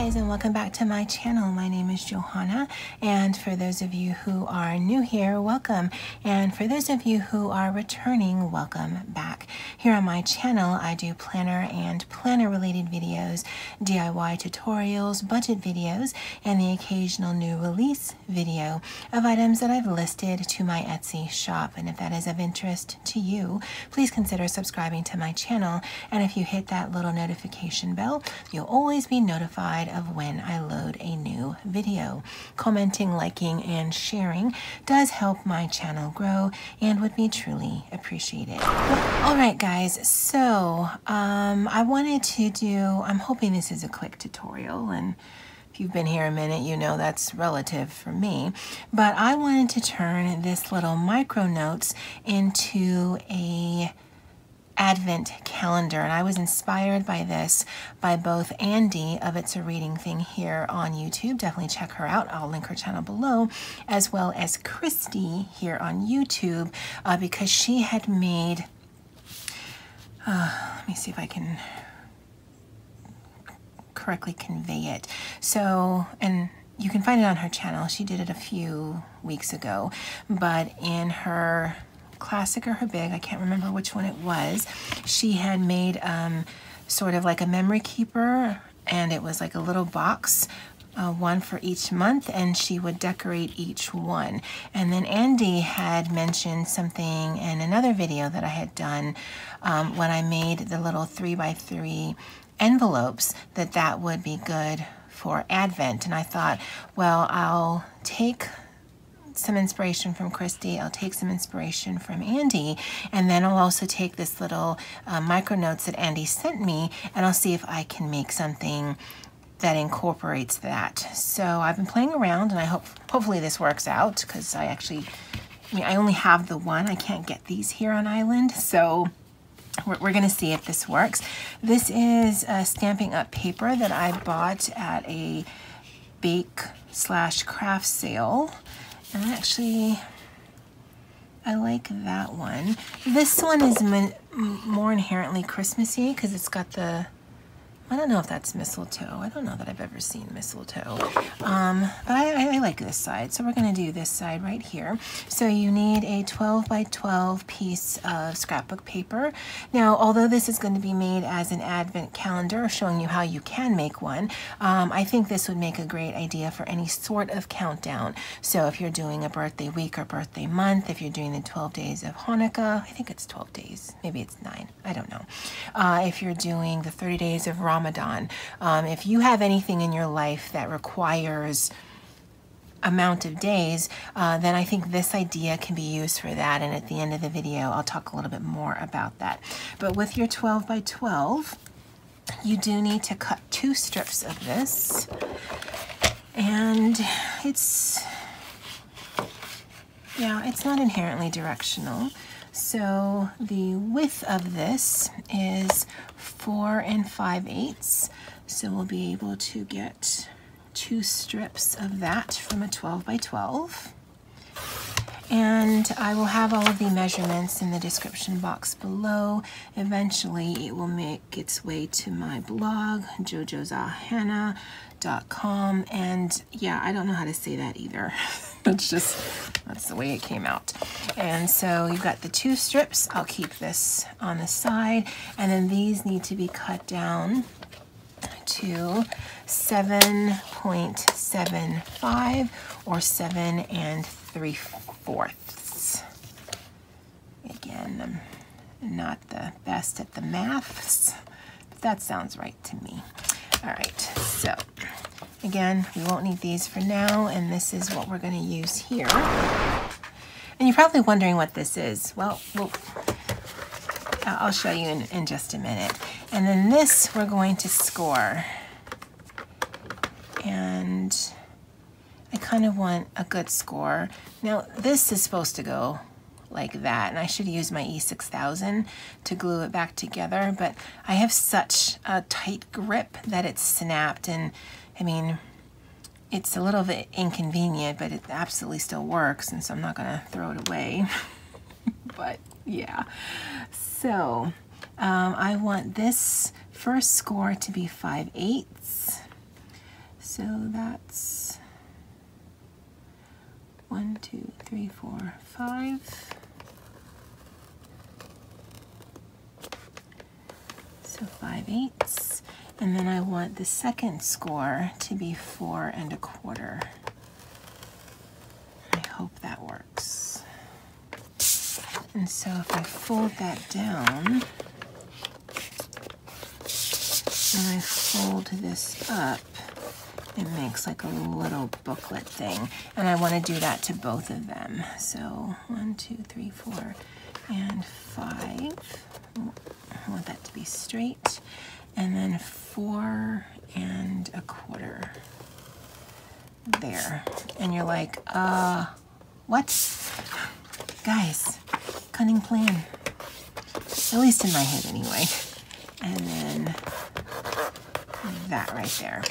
guys, and welcome back to my channel. My name is Johanna, and for those of you who are new here, welcome. And for those of you who are returning, welcome back. Here on my channel, I do planner and planner related videos, DIY tutorials, budget videos, and the occasional new release video of items that I've listed to my Etsy shop. And if that is of interest to you, please consider subscribing to my channel. And if you hit that little notification bell, you'll always be notified of when I load a new video. Commenting, liking, and sharing does help my channel grow and would be truly appreciated. Alright guys, so I wanted to do, I'm hoping this is a quick tutorial, and if you've been here a minute, you know that's relative for me, but I wanted to turn this little micro notes into a Advent calendar, and I was inspired by this by both Andy of It's a Reading Thing here on YouTube. Definitely check her out. I'll link her channel below, as well as Christy here on YouTube, because she had made, let me see if I can correctly convey it. So, and you can find it on her channel. She did it a few weeks ago, but in her classic or her big, I can't remember which one it was, she had made sort of like a memory keeper, and it was like a little box, one for each month, and she would decorate each one. And then Andy had mentioned something in another video that I had done when I made the little 3x3 envelopes, that would be good for Advent. And I thought, well, I'll take some inspiration from Christy, I'll take some inspiration from Andy, and then I'll also take this little micro notes that Andy sent me, and I'll see if I can make something that incorporates that. So I've been playing around, and I hopefully this works out, because I only have the one. I can't get these here on island, so we're going to see if this works. This is a Stampin' Up paper that I bought at a bake/craft sale. And actually, I like that one. This one is more inherently Christmassy because it's got the, I don't know if that's mistletoe. I don't know that I've ever seen mistletoe. But I like this side. So we're going to do this side right here. So you need a 12 by 12 piece of scrapbook paper. Now, although this is going to be made as an Advent calendar, showing you how you can make one, I think this would make a great idea for any sort of countdown. So if you're doing a birthday week or birthday month, if you're doing the 12 days of Hanukkah, I think it's 12 days. Maybe it's 9. I don't know. If you're doing the 30 days of Ramadan. If you have anything in your life that requires amount of days, then I think this idea can be used for that, and at the end of the video I'll talk a little bit more about that. But with your 12 by 12, you do need to cut 2 strips of this, and it's not inherently directional. So the width of this is 4 5/8. So we'll be able to get 2 strips of that from a 12 by 12. And I will have all of the measurements in the description box below. Eventually it will make its way to my blog, jojozahana.com. And yeah, I don't know how to say that either. That's the way it came out. And so you've got the 2 strips. I'll keep this on the side. And then these need to be cut down to 7.75 or 7 3/4. Again, I'm not the best at the maths, but that sounds right to me. All right, so again, we won't need these for now, and this is what we're going to use here. And you're probably wondering what this is. Well, I'll show you in just a minute. And then this we're going to score. And I kind of want a good score. Now, this is supposed to go like that, and I should use my E6000 to glue it back together, but I have such a tight grip that it's snapped, and I mean, it's a little bit inconvenient, but it absolutely still works, and so I'm not gonna throw it away. But yeah, so I want this first score to be 5/8. So that's 1, 2, 3, 4, 5. So 5/8. And then I want the second score to be 4 1/4. I hope that works. And so if I fold that down, and I fold this up, it makes like a little booklet thing. And I want to do that to both of them. So 1, 2, 3, 4, and 5. I want that to be straight. And then 4 1/4. There. And you're like, what? Guys, cunning plan. At least in my head anyway. And then that right there.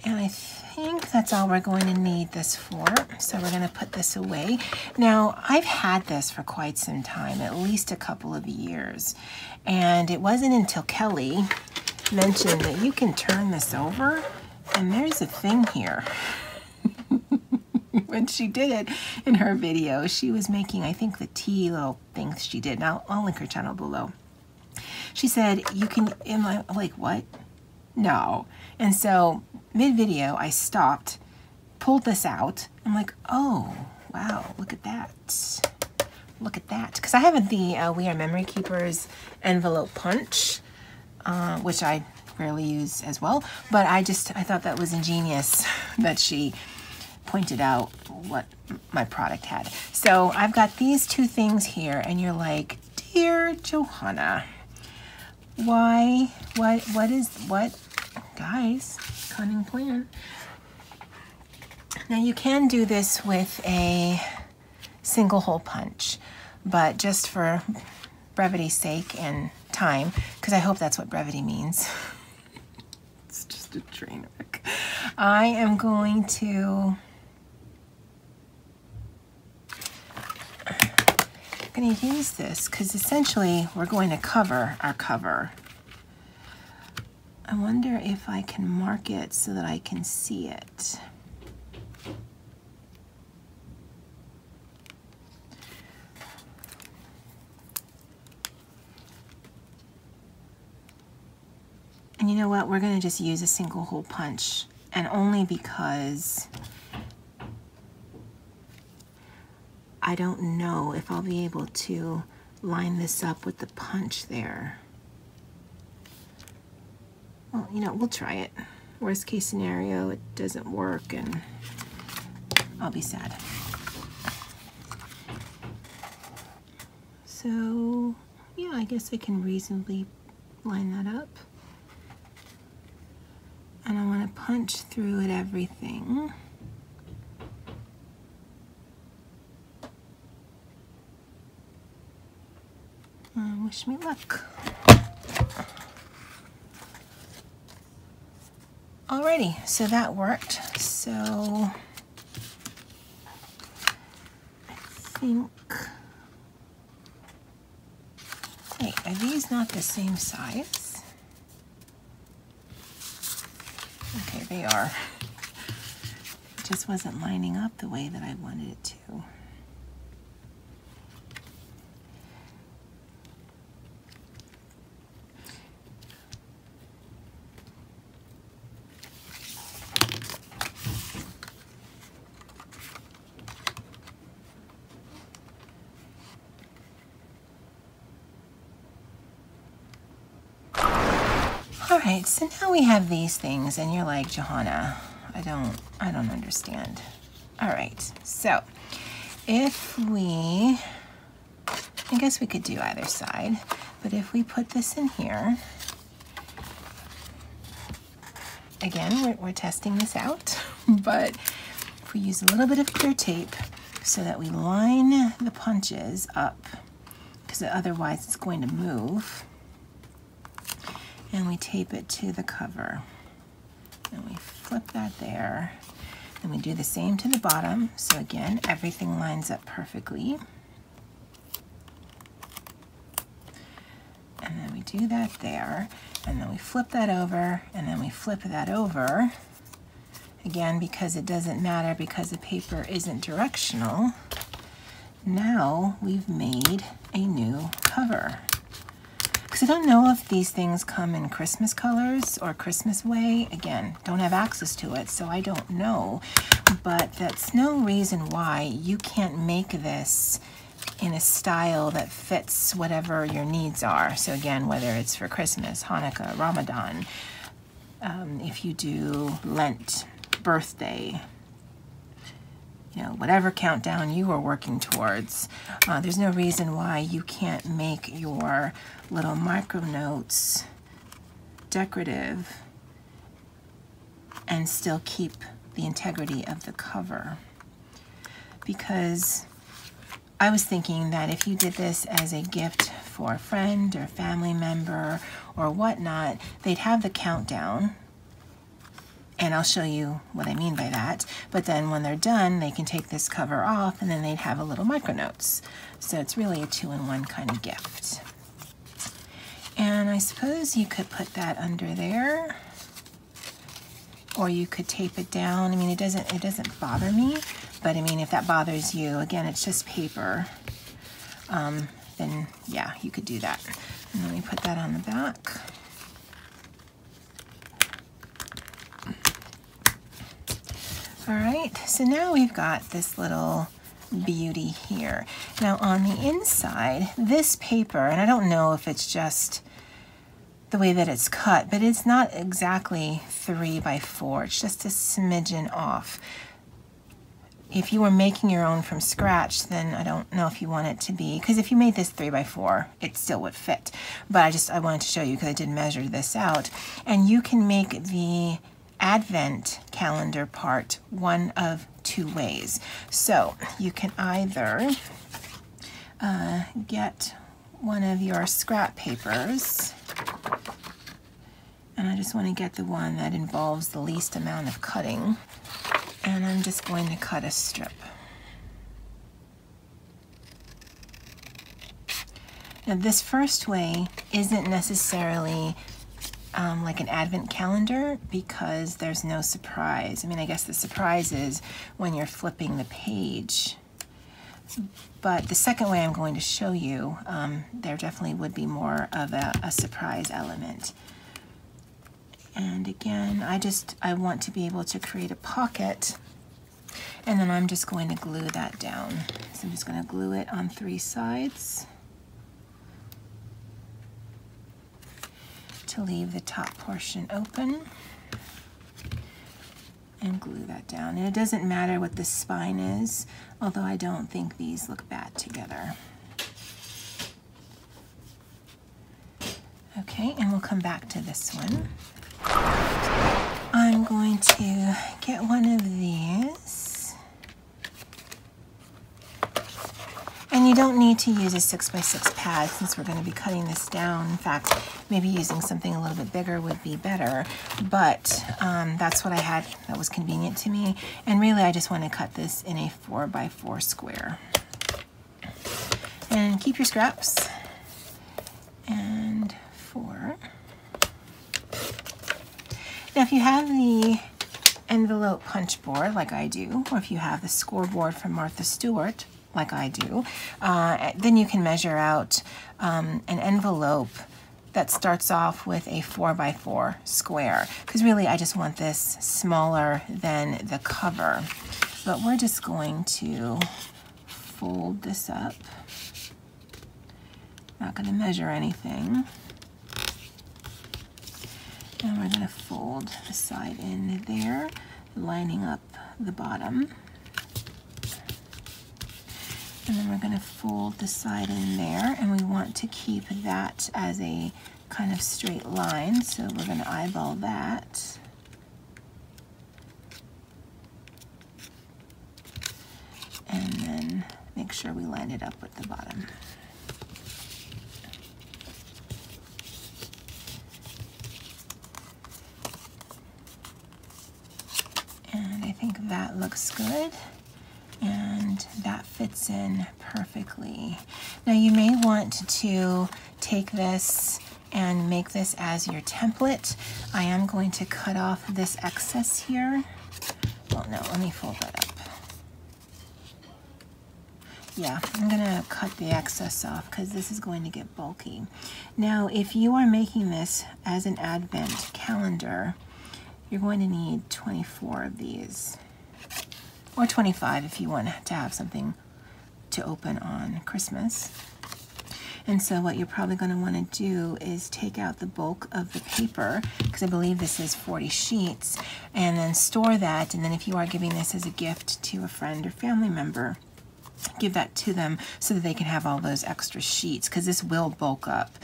And I think that's all we're going to need this for. So we're going to put this away. Now, I've had this for quite some time, at least a couple of years. And it wasn't until Kelly mentioned that you can turn this over, and there's a thing here. When she did it in her video, she was making, I think, the tea little things she did. Now, I'll link her channel below. She said, you can, am I like, what? No. And so mid-video, I stopped, pulled this out. I'm like, oh, wow, look at that. Look at that. Because I have the We Are Memory Keepers envelope punch, which I rarely use as well. But I thought that was ingenious that she pointed out what my product had. So I've got these two things here, and you're like, dear Johanna, why, what? Guys, cunning plan. Now you can do this with a single hole punch, but just for brevity's sake and time, because I hope that's what brevity means. It's just a train wreck. I am going to use this because essentially we're going to cover our cover. I wonder if I can mark it so that I can see it. And you know what? We're going to just use a single hole punch, and only because I don't know if I'll be able to line this up with the punch there. Well, you know, we'll try it. Worst case scenario, it doesn't work and I'll be sad. So, yeah, I guess I can reasonably line that up. And I want to punch through at everything. Wish me luck. Alrighty, so that worked. So I think, wait, are these not the same size? Okay, they are. It just wasn't lining up the way that I wanted it to. All right, so now we have these things, and you're like, Johanna, I don't understand. All right, so if we, I guess we could do either side, but if we put this in here, again, we're testing this out, but if we use a little bit of clear tape so that we line the punches up, because otherwise it's going to move, and we tape it to the cover. And we flip that there. And we do the same to the bottom. So again, everything lines up perfectly. And then we do that there. And then we flip that over. And then we flip that over. again, because it doesn't matter because the paper isn't directional, now we've made a new cover. Because I don't know if these things come in Christmas colors or Christmas way. Again, don't have access to it, so I don't know. But that's no reason why you can't make this in a style that fits whatever your needs are. So again, whether it's for Christmas, Hanukkah, Ramadan, if you do Lent, birthday, you know, whatever countdown you are working towards, there's no reason why you can't make your little micro notes decorative and still keep the integrity of the cover. Because I was thinking that if you did this as a gift for a friend or family member or whatnot, they'd have the countdown, and I'll show you what I mean by that. But then when they're done, they can take this cover off, and then they'd have a little micro notes. So it's really a two-in-one kind of gift. And I suppose you could put that under there, or you could tape it down. I mean, it doesn't bother me, but I mean, if that bothers you, again, it's just paper. Then yeah, you could do that. And let me put that on the back. All right, so now we've got this little beauty here. Now on the inside, this paper, and I don't know if it's just the way that it's cut, but it's not exactly 3 by 4. It's just a smidgen off. If you were making your own from scratch, then I don't know if you want it to be, because if you made this 3 by 4, it still would fit. But I wanted to show you because I did measure this out. And you can make the Advent calendar part one of two ways. So you can either get one of your scrap papers, and I just want to get the one that involves the least amount of cutting, and I'm just going to cut a strip. Now this first way isn't necessarily like an Advent calendar because there's no surprise. I mean, I guess the surprise is when you're flipping the page. But the second way I'm going to show you, there definitely would be more of a surprise element. And again, I want to be able to create a pocket, and then I'm just going to glue that down. So I'm just going to glue it on 3 sides to leave the top portion open, and glue that down. And it doesn't matter what the spine is, although I don't think these look bad together. Okay, and we'll come back to this one. I'm going to get one of these. And you don't need to use a 6x6 pad since we're going to be cutting this down. In fact, maybe using something a little bit bigger would be better, but that's what I had that was convenient to me. And really, I just want to cut this in a 4x4 square. And keep your scraps. And 4. Now, if you have the envelope punch board like I do, or if you have the scoreboard from Martha Stewart like I do, then you can measure out an envelope that starts off with a 4x4 square, because really I just want this smaller than the cover. But we're just going to fold this up. Not going to measure anything. And we're going to fold the side in there, lining up the bottom. And then we're going to fold the side in there, and we want to keep that as a kind of straight line, so we're going to eyeball that. And then make sure we line it up with the bottom. And I think that looks good. And that fits in perfectly. Now you may want to take this and make this as your template. I am going to cut off this excess here no, let me fold that up. Yeah, I'm gonna cut the excess off because this is going to get bulky. Now, if you are making this as an advent calendar, you're going to need 24 of these, or 25 if you want to have something to open on Christmas. And so what you're probably going to want to do is take out the bulk of the paper, because I believe this is 40 sheets, and then store that. And then if you are giving this as a gift to a friend or family member, give that to them so that they can have all those extra sheets, because this will bulk up.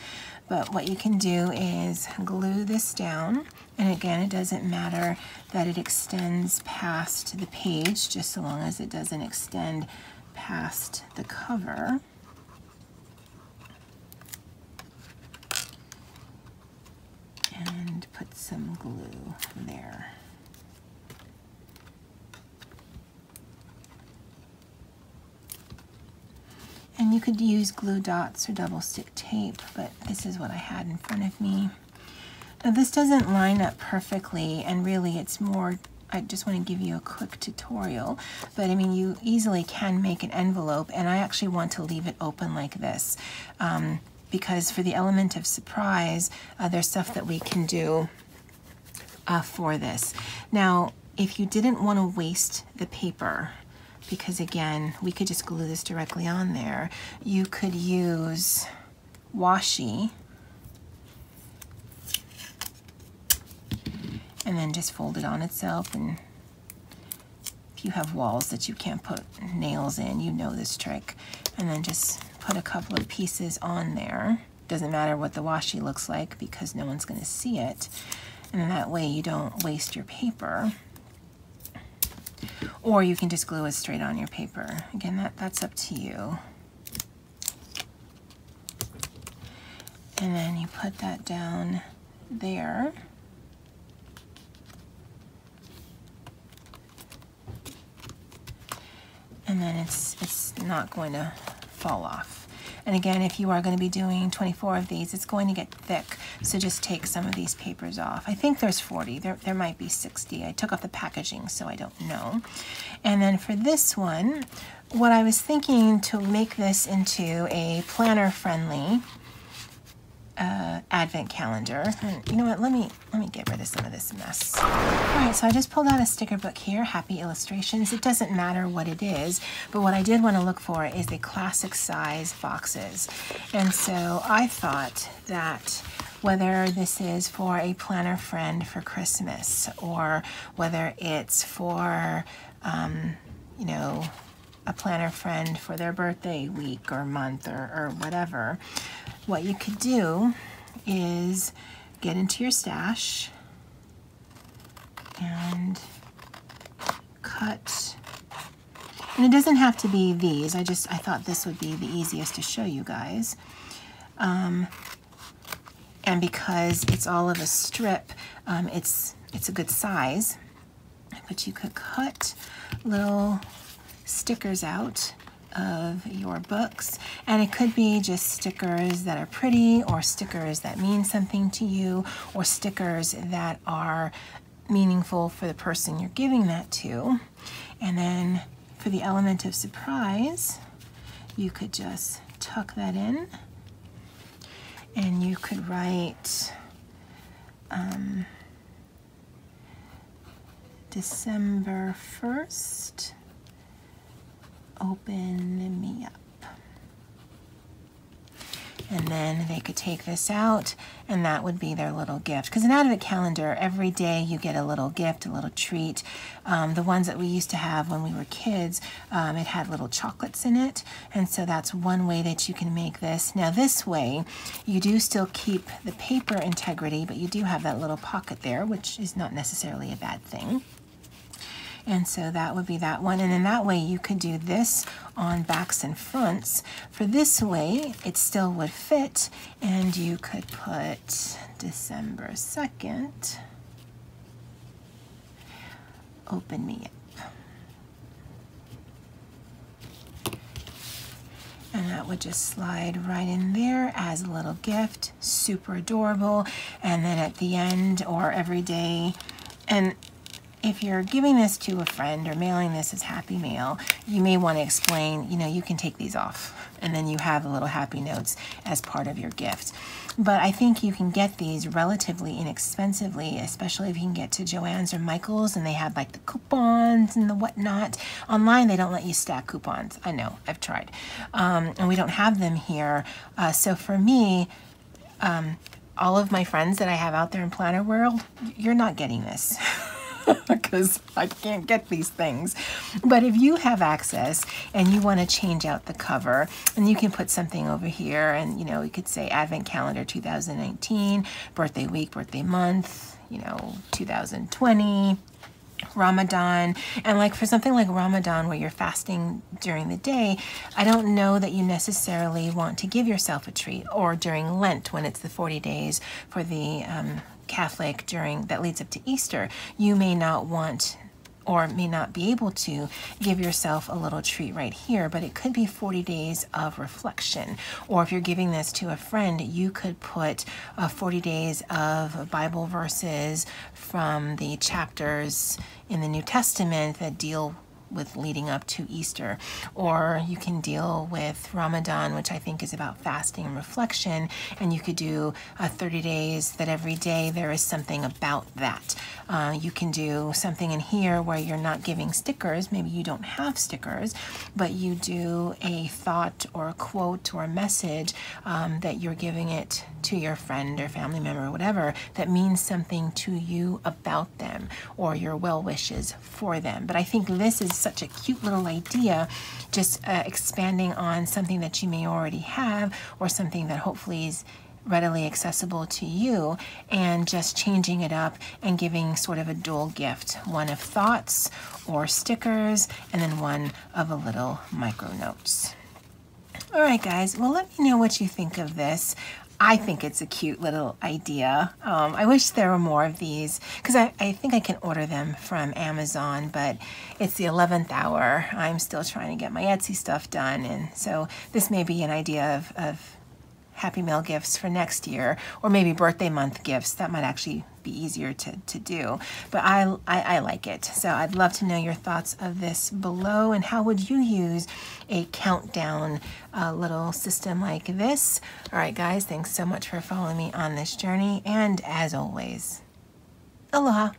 But what you can do is glue this down, and again, it doesn't matter that it extends past the page, just so long as it doesn't extend past the cover. And put some glue there. And you could use glue dots or double stick tape, but this is what I had in front of me. Now this doesn't line up perfectly, and really it's more, I just want to give you a quick tutorial, but I mean, you easily can make an envelope, and I actually want to leave it open like this. Because for the element of surprise, there's stuff that we can do for this. Now, if you didn't want to waste the paper, because again, we could just glue this directly on there, you could use washi and then just fold it on itself. And if you have walls that you can't put nails in, you know this trick. And then just put a couple of pieces on there. Doesn't matter what the washi looks like because no one's going to see it. And then that way you don't waste your paper. Or you can just glue it straight on your paper. Again, that's up to you. And then you put that down there. And then it's not going to fall off. And again, if you are going to be doing 24 of these, it's going to get thick. So just take some of these papers off. I think there's 40. There might be 60. I took off the packaging, so I don't know. And then for this one, what I was thinking to make this into a planner-friendly advent calendar. And you know what? Let me get rid of some of this mess. All right, so I just pulled out a sticker book here, Happy Illustrations. It doesn't matter what it is, but what I did want to look for is the classic size boxes. And so I thought that whether this is for a planner friend for Christmas, or whether it's for, you know, a planner friend for their birthday week or month or whatever, what you could do is get into your stash and cut. And it doesn't have to be these. I thought this would be the easiest to show you guys. And because it's all of a strip, it's a good size. But you could cut little stickers out of your books, and it could be just stickers that are pretty, or stickers that mean something to you, or stickers that are meaningful for the person you're giving that to. And then for the element of surprise, you could just tuck that in, and you could write December 1st, open me up. And then they could take this out, and that would be their little gift. Because an Advent calendar, every day you get a little gift, a little treat. The ones that we used to have when we were kids, it had little chocolates in it. And so that's one way that you can make this. Now this way, you do still keep the paper integrity, but you do have that little pocket there, which is not necessarily a bad thing. And so that would be that one. And in that way, you could do this on backs and fronts. For this way, it still would fit, and you could put December 2nd, open me up. And that would just slide right in there as a little gift, super adorable. And then at the end, or every day, and if you're giving this to a friend or mailing this as Happy Mail, you may want to explain, you know, you can take these off and then you have the little happy notes as part of your gift. But I think you can get these relatively inexpensively, especially if you can get to Joann's or Michael's and they have like the coupons and the whatnot. Online, they don't let you stack coupons. I know, I've tried. And we don't have them here. So for me, all of my friends that I have out there in Planner World, you're not getting this. Because I can't get these things. But if you have access and you want to change out the cover, and you can put something over here, and you know, you could say Advent Calendar 2019, birthday week, birthday month, you know, 2020, Ramadan. And like for something like Ramadan where you're fasting during the day, I don't know that you necessarily want to give yourself a treat, or during Lent when it's the 40 days for the Catholic that leads up to Easter, you may not want or may not be able to give yourself a little treat right here, but it could be 40 days of reflection. Or if you're giving this to a friend, you could put 40 days of Bible verses from the chapters in the New Testament that deal with leading up to Easter. Or you can deal with Ramadan, which I think is about fasting and reflection, and you could do 30 days that every day there is something about that. You can do something in here where you're not giving stickers. Maybe you don't have stickers, but you do a thought or a quote or a message that you're giving it to your friend or family member or whatever that means something to you about them, or your well wishes for them. But I think this is such a cute little idea, just expanding on something that you may already have, or something that hopefully is readily accessible to you, and just changing it up and giving sort of a dual gift, one of thoughts or stickers, and then one of a little micro notes. All right, guys, well, let me know what you think of this. I think it's a cute little idea. I wish there were more of these, because I think I can order them from Amazon, but it's the 11th hour. I'm still trying to get my Etsy stuff done, and so this may be an idea of Happy Mail gifts for next year, or maybe birthday month gifts. That might actually be easier to do, but I like it. So I'd love to know your thoughts of this below, and how would you use a countdown little system like this? All right, guys, thanks so much for following me on this journey, and as always, aloha.